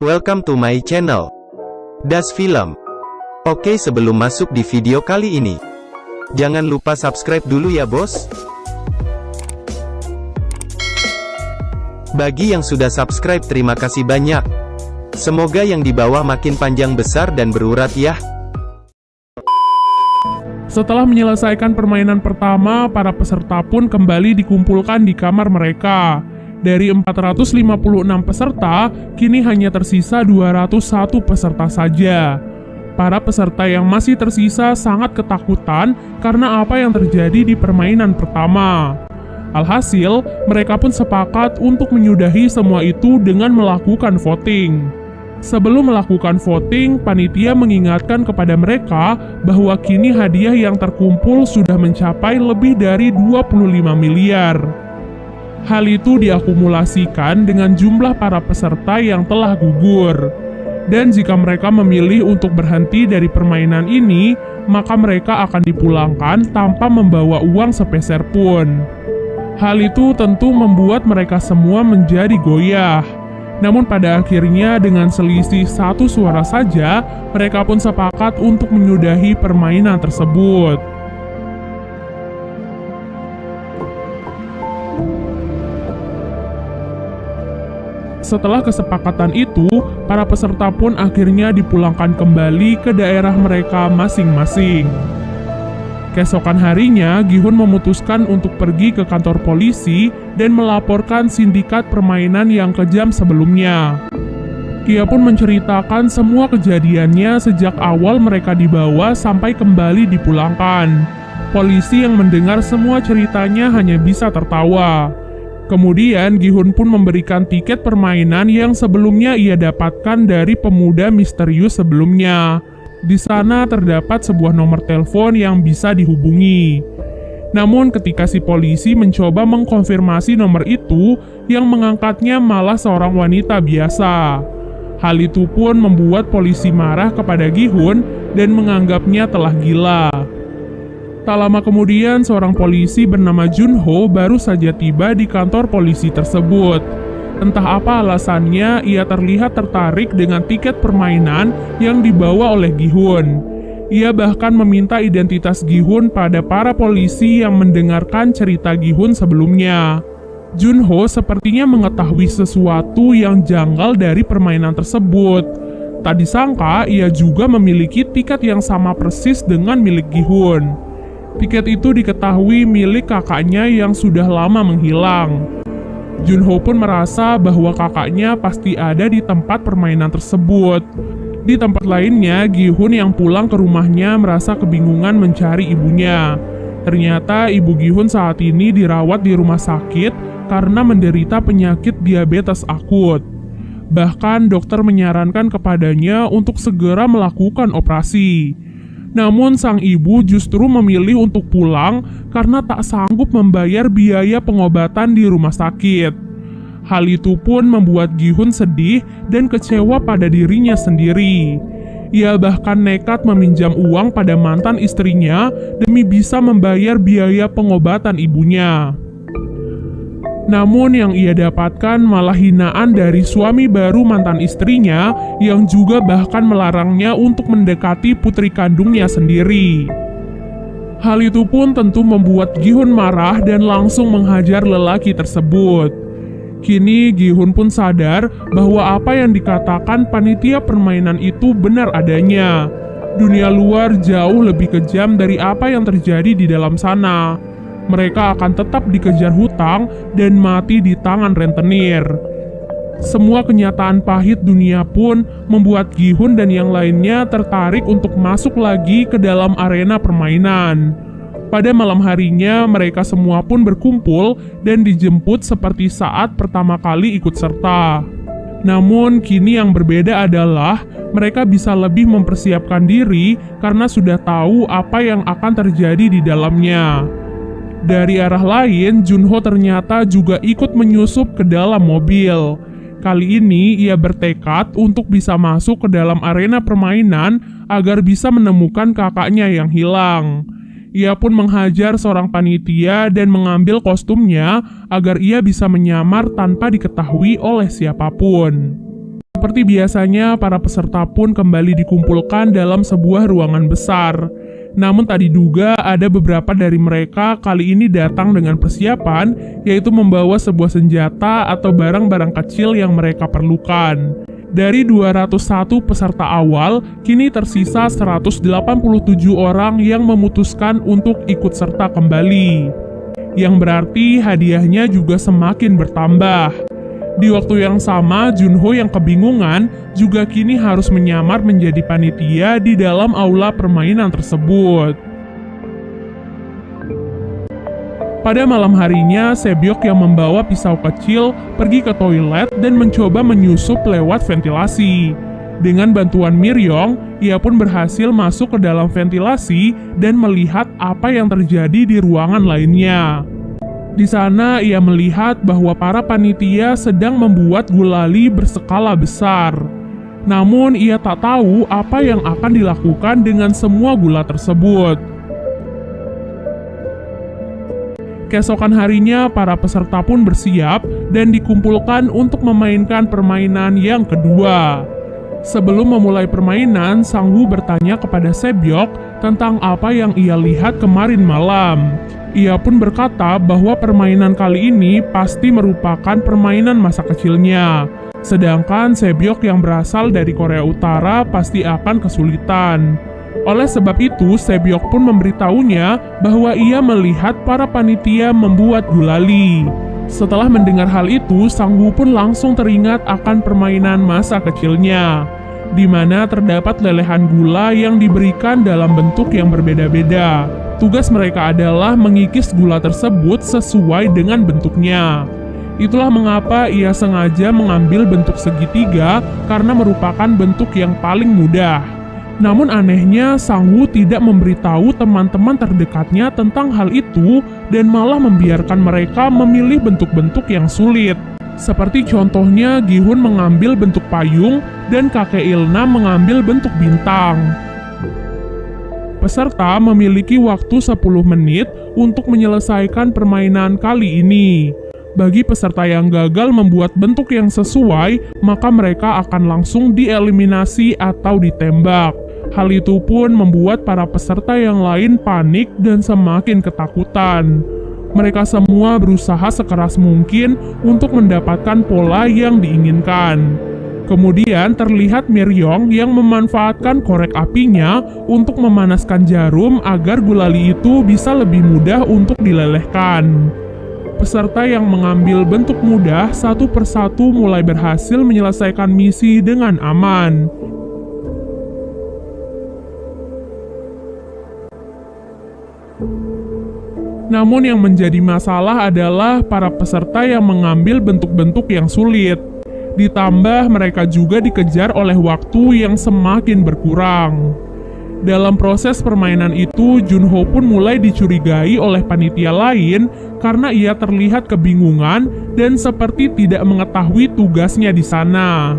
Welcome to my channel, Das Film. Oke, sebelum masuk di video kali ini, jangan lupa subscribe dulu ya bos. Bagi yang sudah subscribe, terima kasih banyak. Semoga yang di bawah makin panjang besar dan berurat ya. Setelah menyelesaikan permainan pertama, para peserta pun kembali dikumpulkan di kamar mereka. Dari 456 peserta, kini hanya tersisa 201 peserta saja. Para peserta yang masih tersisa sangat ketakutan karena apa yang terjadi di permainan pertama. Alhasil, mereka pun sepakat untuk menyudahi semua itu dengan melakukan voting. Sebelum melakukan voting, panitia mengingatkan kepada mereka bahwa kini hadiah yang terkumpul sudah mencapai lebih dari 25 miliar. Hal itu diakumulasikan dengan jumlah para peserta yang telah gugur. Dan jika mereka memilih untuk berhenti dari permainan ini, maka mereka akan dipulangkan tanpa membawa uang sepeser pun. Hal itu tentu membuat mereka semua menjadi goyah. Namun pada akhirnya dengan selisih 1 suara saja, mereka pun sepakat untuk menyudahi permainan tersebut. Setelah kesepakatan itu, para peserta pun akhirnya dipulangkan kembali ke daerah mereka masing-masing. Keesokan harinya, Gi-hun memutuskan untuk pergi ke kantor polisi dan melaporkan sindikat permainan yang kejam sebelumnya. Ia pun menceritakan semua kejadiannya sejak awal mereka dibawa sampai kembali dipulangkan. Polisi yang mendengar semua ceritanya hanya bisa tertawa. Kemudian, Gi-hun pun memberikan tiket permainan yang sebelumnya ia dapatkan dari pemuda misterius sebelumnya. Di sana terdapat sebuah nomor telepon yang bisa dihubungi. Namun ketika si polisi mencoba mengkonfirmasi nomor itu, yang mengangkatnya malah seorang wanita biasa. Hal itu pun membuat polisi marah kepada Gi-hun dan menganggapnya telah gila. Tak lama kemudian, seorang polisi bernama Junho baru saja tiba di kantor polisi tersebut. Entah apa alasannya, ia terlihat tertarik dengan tiket permainan yang dibawa oleh Gi-hun. Ia bahkan meminta identitas Gi-hun pada para polisi yang mendengarkan cerita Gi-hun sebelumnya. Junho sepertinya mengetahui sesuatu yang janggal dari permainan tersebut. Tak disangka, ia juga memiliki tiket yang sama persis dengan milik Gi-hun. Tiket itu diketahui milik kakaknya yang sudah lama menghilang. Junho pun merasa bahwa kakaknya pasti ada di tempat permainan tersebut. Di tempat lainnya, Gi-hun yang pulang ke rumahnya merasa kebingungan mencari ibunya. Ternyata ibu Gi-hun saat ini dirawat di rumah sakit karena menderita penyakit diabetes akut. Bahkan dokter menyarankan kepadanya untuk segera melakukan operasi. Namun sang ibu justru memilih untuk pulang karena tak sanggup membayar biaya pengobatan di rumah sakit. Hal itu pun membuat Gi-hun sedih dan kecewa pada dirinya sendiri. Ia bahkan nekat meminjam uang pada mantan istrinya demi bisa membayar biaya pengobatan ibunya. Namun yang ia dapatkan malah hinaan dari suami baru mantan istrinya yang juga bahkan melarangnya untuk mendekati putri kandungnya sendiri. Hal itu pun tentu membuat Gi-hun marah dan langsung menghajar lelaki tersebut. Kini Gi-hun pun sadar bahwa apa yang dikatakan panitia permainan itu benar adanya. Dunia luar jauh lebih kejam dari apa yang terjadi di dalam sana. Mereka akan tetap dikejar hutang dan mati di tangan rentenir. Semua kenyataan pahit dunia pun membuat Gi-hun dan yang lainnya tertarik untuk masuk lagi ke dalam arena permainan. Pada malam harinya, mereka semua pun berkumpul dan dijemput seperti saat pertama kali ikut serta. Namun, kini yang berbeda adalah mereka bisa lebih mempersiapkan diri karena sudah tahu apa yang akan terjadi di dalamnya. Dari arah lain, Junho ternyata juga ikut menyusup ke dalam mobil. Kali ini, ia bertekad untuk bisa masuk ke dalam arena permainan agar bisa menemukan kakaknya yang hilang. Ia pun menghajar seorang panitia dan mengambil kostumnya agar ia bisa menyamar tanpa diketahui oleh siapapun. Seperti biasanya, para peserta pun kembali dikumpulkan dalam sebuah ruangan besar. Namun tak diduga ada beberapa dari mereka kali ini datang dengan persiapan, yaitu membawa sebuah senjata atau barang-barang kecil yang mereka perlukan. Dari 201 peserta awal, kini tersisa 187 orang yang memutuskan untuk ikut serta kembali. Yang berarti hadiahnya juga semakin bertambah. Di waktu yang sama, Junho yang kebingungan juga kini harus menyamar menjadi panitia di dalam aula permainan tersebut. Pada malam harinya, Sebyok yang membawa pisau kecil pergi ke toilet dan mencoba menyusup lewat ventilasi. Dengan bantuan Miryong, ia pun berhasil masuk ke dalam ventilasi dan melihat apa yang terjadi di ruangan lainnya. Di sana ia melihat bahwa para panitia sedang membuat gulali berskala besar. Namun ia tak tahu apa yang akan dilakukan dengan semua gula tersebut. Keesokan harinya para peserta pun bersiap dan dikumpulkan untuk memainkan permainan yang kedua. Sebelum memulai permainan, Sang Woo bertanya kepada Sebyok tentang apa yang ia lihat kemarin malam. Ia pun berkata bahwa permainan kali ini pasti merupakan permainan masa kecilnya. Sedangkan Sebyok yang berasal dari Korea Utara pasti akan kesulitan. Oleh sebab itu, Sebyok pun memberitahunya bahwa ia melihat para panitia membuat gulali. Setelah mendengar hal itu, Sang Woo pun langsung teringat akan permainan masa kecilnya, di mana terdapat lelehan gula yang diberikan dalam bentuk yang berbeda-beda. Tugas mereka adalah mengikis gula tersebut sesuai dengan bentuknya. Itulah mengapa ia sengaja mengambil bentuk segitiga karena merupakan bentuk yang paling mudah. Namun anehnya, Sang Woo tidak memberitahu teman-teman terdekatnya tentang hal itu dan malah membiarkan mereka memilih bentuk-bentuk yang sulit. Seperti contohnya Gi-hun mengambil bentuk payung dan kakek Ilnam mengambil bentuk bintang. Peserta memiliki waktu 10 menit untuk menyelesaikan permainan kali ini. Bagi peserta yang gagal membuat bentuk yang sesuai, maka mereka akan langsung dieliminasi atau ditembak. Hal itu pun membuat para peserta yang lain panik dan semakin ketakutan. Mereka semua berusaha sekeras mungkin untuk mendapatkan pola yang diinginkan. Kemudian terlihat Miryong yang memanfaatkan korek apinya untuk memanaskan jarum agar gulali itu bisa lebih mudah untuk dilelehkan. Peserta yang mengambil bentuk mudah satu persatu mulai berhasil menyelesaikan misi dengan aman. Namun yang menjadi masalah adalah para peserta yang mengambil bentuk-bentuk yang sulit. Ditambah mereka juga dikejar oleh waktu yang semakin berkurang. Dalam proses permainan itu, Junho pun mulai dicurigai oleh panitia lain karena ia terlihat kebingungan dan seperti tidak mengetahui tugasnya di sana.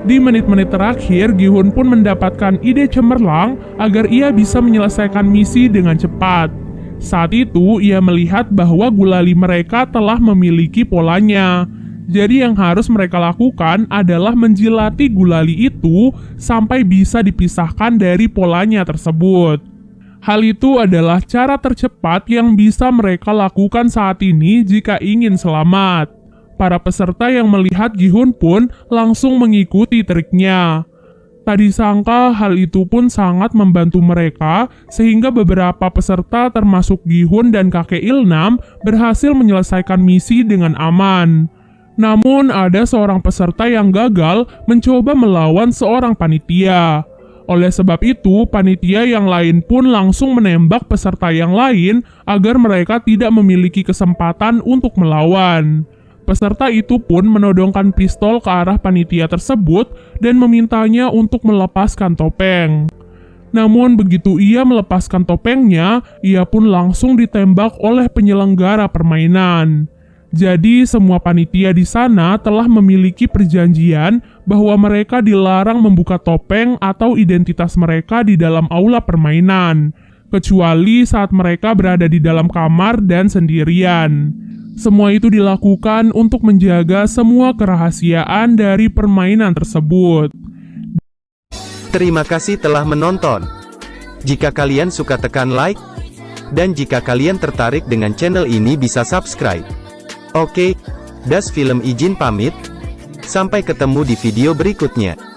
Di menit-menit terakhir, Gi-hun pun mendapatkan ide cemerlang agar ia bisa menyelesaikan misi dengan cepat. Saat itu, ia melihat bahwa gulali mereka telah memiliki polanya. Jadi yang harus mereka lakukan adalah menjilati gulali itu sampai bisa dipisahkan dari polanya tersebut. Hal itu adalah cara tercepat yang bisa mereka lakukan saat ini jika ingin selamat. Para peserta yang melihat Gi-hun pun langsung mengikuti triknya. Tak disangka hal itu pun sangat membantu mereka sehingga beberapa peserta termasuk Gi-hun dan kakek Ilnam berhasil menyelesaikan misi dengan aman. Namun ada seorang peserta yang gagal mencoba melawan seorang panitia. Oleh sebab itu, panitia yang lain pun langsung menembak peserta yang lain agar mereka tidak memiliki kesempatan untuk melawan. Peserta itu pun menodongkan pistol ke arah panitia tersebut dan memintanya untuk melepaskan topeng. Namun begitu ia melepaskan topengnya, ia pun langsung ditembak oleh penyelenggara permainan. Jadi semua panitia di sana telah memiliki perjanjian bahwa mereka dilarang membuka topeng atau identitas mereka di dalam aula permainan, kecuali saat mereka berada di dalam kamar dan sendirian. Semua itu dilakukan untuk menjaga semua kerahasiaan dari permainan tersebut. Terima kasih telah menonton. Jika kalian suka tekan like, dan jika kalian tertarik dengan channel ini bisa subscribe. Oke, Das Film izin pamit. Sampai ketemu di video berikutnya.